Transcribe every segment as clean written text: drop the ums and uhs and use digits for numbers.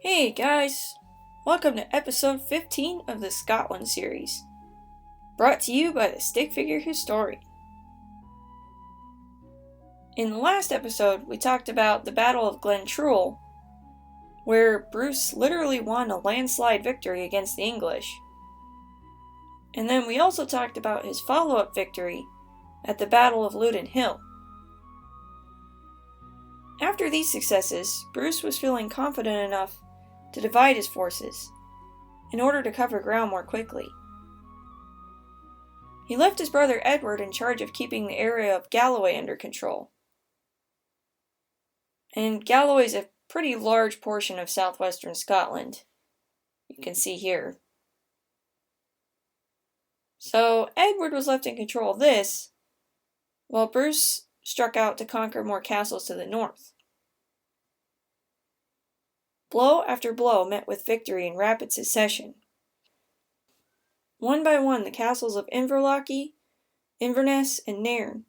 Hey guys! Welcome to episode 15 of the Scotland series, brought to you by the Stick Figure Historian. In the last episode, we talked about the Battle of Glentrule, where Bruce literally won a landslide victory against the English. And then we also talked about his follow-up victory at the Battle of Loudon Hill. After these successes, Bruce was feeling confident enough to divide his forces in order to cover ground more quickly. He left his brother Edward in charge of keeping the area of Galloway under control. And Galloway is a pretty large portion of southwestern Scotland. You can see here. So Edward was left in control of this, while Bruce struck out to conquer more castles to the north. Blow after blow met with victory in rapid succession. One by one, the castles of Inverlochy, Inverness, and Nairn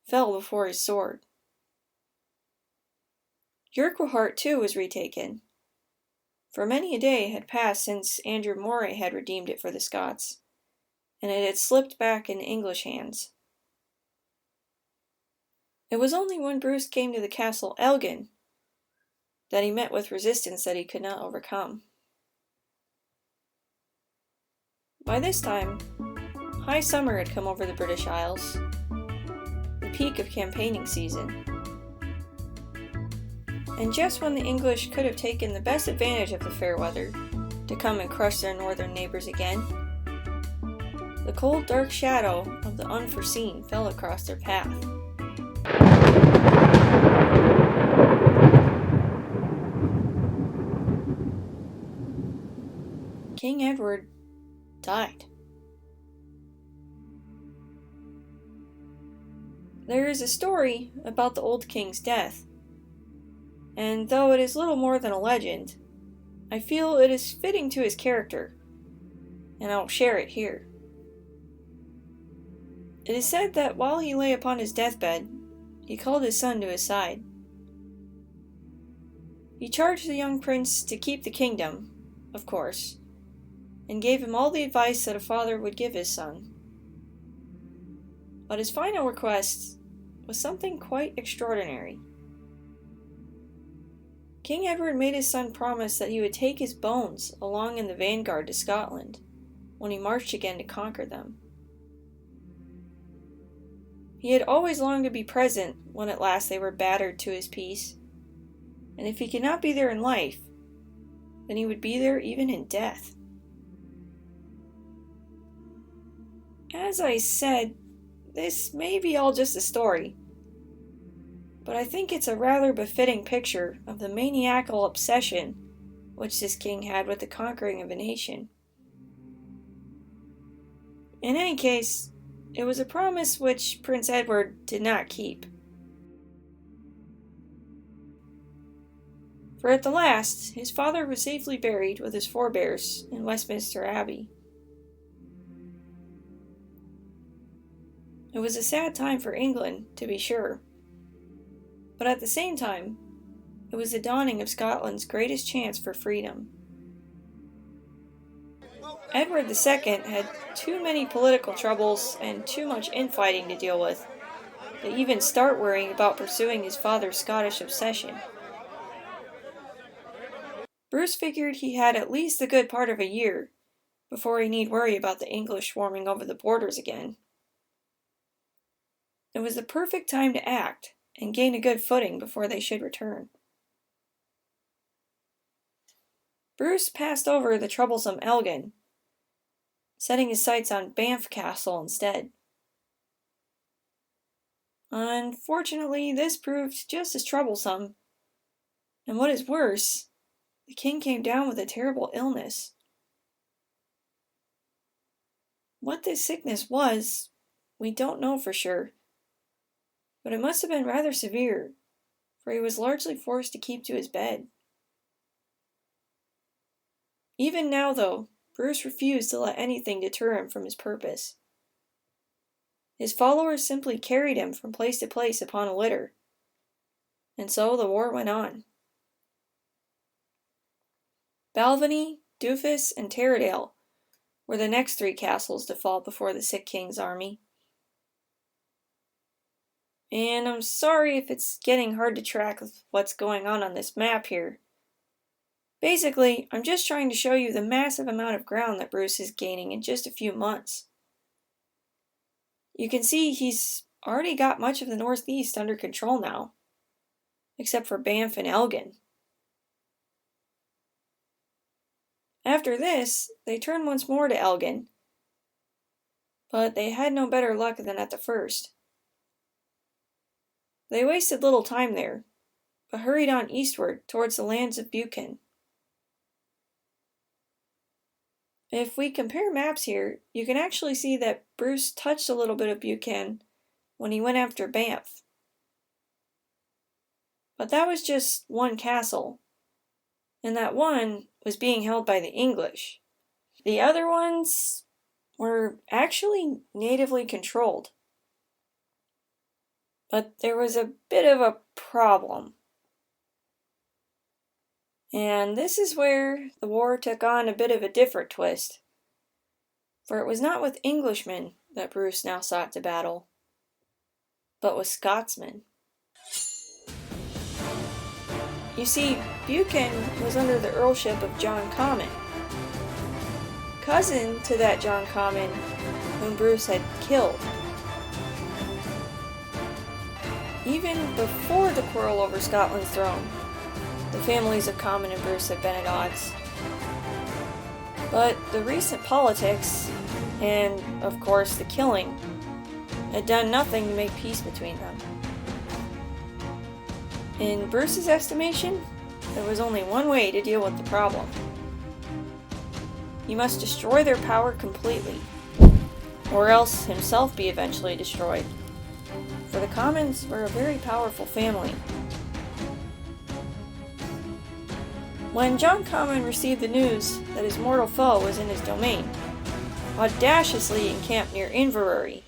fell before his sword. Urquhart too was retaken, for many a day had passed since Andrew Moray had redeemed it for the Scots, and it had slipped back into English hands. It was only when Bruce came to the castle Elgin that he met with resistance that he could not overcome. By this time, high summer had come over the British Isles, the peak of campaigning season. And just when the English could have taken the best advantage of the fair weather to come and crush their northern neighbors again, the cold dark shadow of the unforeseen fell across their path. King Edward died. There is a story about the old king's death, and though it is little more than a legend, I feel it is fitting to his character, and I'll share it here. It is said that while he lay upon his deathbed, he called his son to his side. He charged the young prince to keep the kingdom, of course, and gave him all the advice that a father would give his son. But his final request was something quite extraordinary. King Edward made his son promise that he would take his bones along in the vanguard to Scotland when he marched again to conquer them. He had always longed to be present when at last they were battered to his peace, and if he could not be there in life, then he would be there even in death. As I said, this may be all just a story, but I think it's a rather befitting picture of the maniacal obsession which this king had with the conquering of a nation. In any case, it was a promise which Prince Edward did not keep. For at the last, his father was safely buried with his forebears in Westminster Abbey. It was a sad time for England, to be sure, but at the same time, it was the dawning of Scotland's greatest chance for freedom. Edward II had too many political troubles and too much infighting to deal with to even start worrying about pursuing his father's Scottish obsession. Bruce figured he had at least a good part of a year before he need worry about the English swarming over the borders again. It was the perfect time to act and gain a good footing before they should return. Bruce passed over the troublesome Elgin, setting his sights on Banff Castle instead. Unfortunately, this proved just as troublesome, and what is worse, the king came down with a terrible illness. What this sickness was, we don't know for sure, but it must have been rather severe, for he was largely forced to keep to his bed. Even now, though, Bruce refused to let anything deter him from his purpose. His followers simply carried him from place to place upon a litter, and so the war went on. Balvenie, Doofus, and Taradale were the next 3 castles to fall before the sick king's army. And I'm sorry if it's getting hard to track what's going on this map here. Basically, I'm just trying to show you the massive amount of ground that Bruce is gaining in just a few months. You can see he's already got much of the northeast under control now, except for Banff and Elgin. After this, they turned once more to Elgin, but they had no better luck than at the first. They wasted little time there, but hurried on eastward towards the lands of Buchan. If we compare maps here, you can actually see that Bruce touched a little bit of Buchan when he went after Banff. But that was just one castle, and that one was being held by the English. The other ones were actually natively controlled. But there was a bit of a problem. And this is where the war took on a bit of a different twist. For it was not with Englishmen that Bruce now sought to battle, but with Scotsmen. You see, Buchan was under the earlship of John Comyn, cousin to that John Comyn whom Bruce had killed. Even before the quarrel over Scotland's throne, the families of Comyn and Bruce had been at odds. But the recent politics, and of course the killing, had done nothing to make peace between them. In Bruce's estimation, there was only one way to deal with the problem. He must destroy their power completely, or else himself be eventually destroyed. For the Comyns were a very powerful family. When John Comyn received the news that his mortal foe was in his domain, audaciously encamped near Inverary,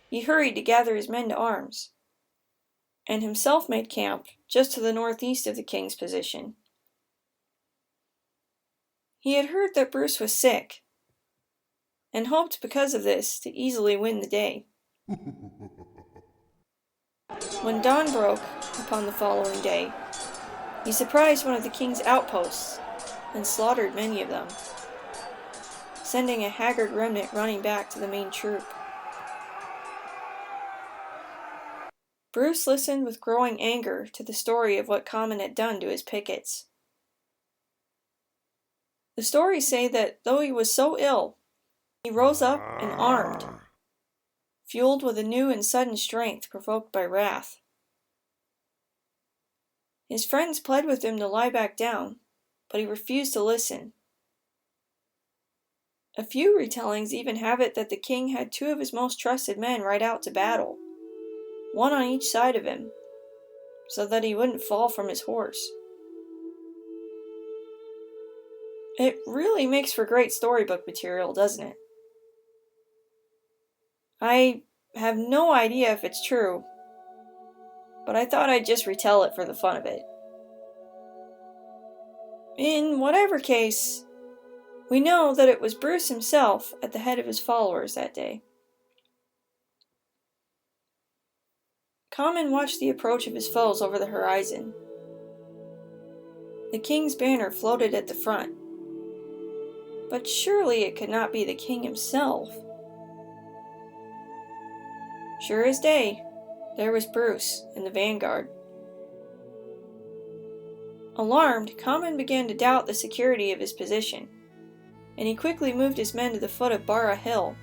he hurried to gather his men to arms, and himself made camp just to the northeast of the king's position. He had heard that Bruce was sick, and hoped because of this to easily win the day. When dawn broke upon the following day, he surprised one of the king's outposts and slaughtered many of them, sending a haggard remnant running back to the main troop. Bruce listened with growing anger to the story of what Comyn had done to his pickets. The stories say that though he was so ill, he rose up and armed, fueled with a new and sudden strength provoked by wrath. His friends pled with him to lie back down, but he refused to listen. A few retellings even have it that the king had 2 of his most trusted men ride out to battle, one on each side of him, so that he wouldn't fall from his horse. It really makes for great storybook material, doesn't it? I have no idea if it's true, but I thought I'd just retell it for the fun of it. In whatever case, we know that it was Bruce himself at the head of his followers that day. Comyn watched the approach of his foes over the horizon. The king's banner floated at the front, but surely it could not be the king himself. Sure as day, there was Bruce in the vanguard. Alarmed, Comyn began to doubt the security of his position, and he quickly moved his men to the foot of Barra Hill,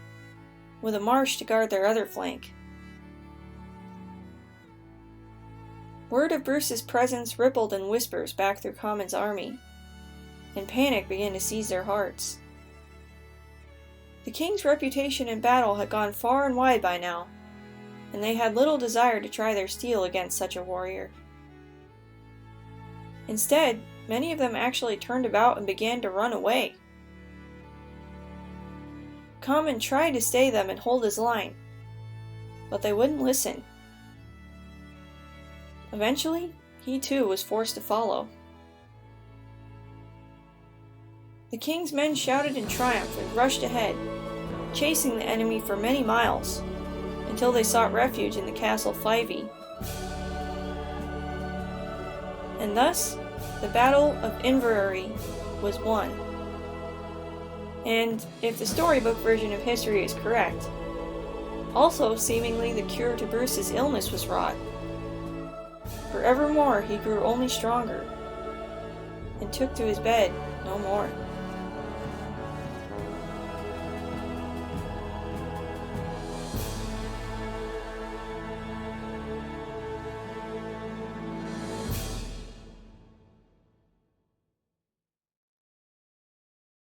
with a marsh to guard their other flank. Word of Bruce's presence rippled in whispers back through Comyn's army, and panic began to seize their hearts. The king's reputation in battle had gone far and wide by now, and they had little desire to try their steel against such a warrior. Instead, many of them actually turned about and began to run away. Comyn tried to stay them and hold his line, but they wouldn't listen. Eventually, he too was forced to follow. The king's men shouted in triumph and rushed ahead, chasing the enemy for many miles, until they sought refuge in the castle Fyvie. And thus, the Battle of Inverary was won. And if the storybook version of history is correct, also seemingly the cure to Bruce's illness was wrought. Forevermore he grew only stronger, and took to his bed no more.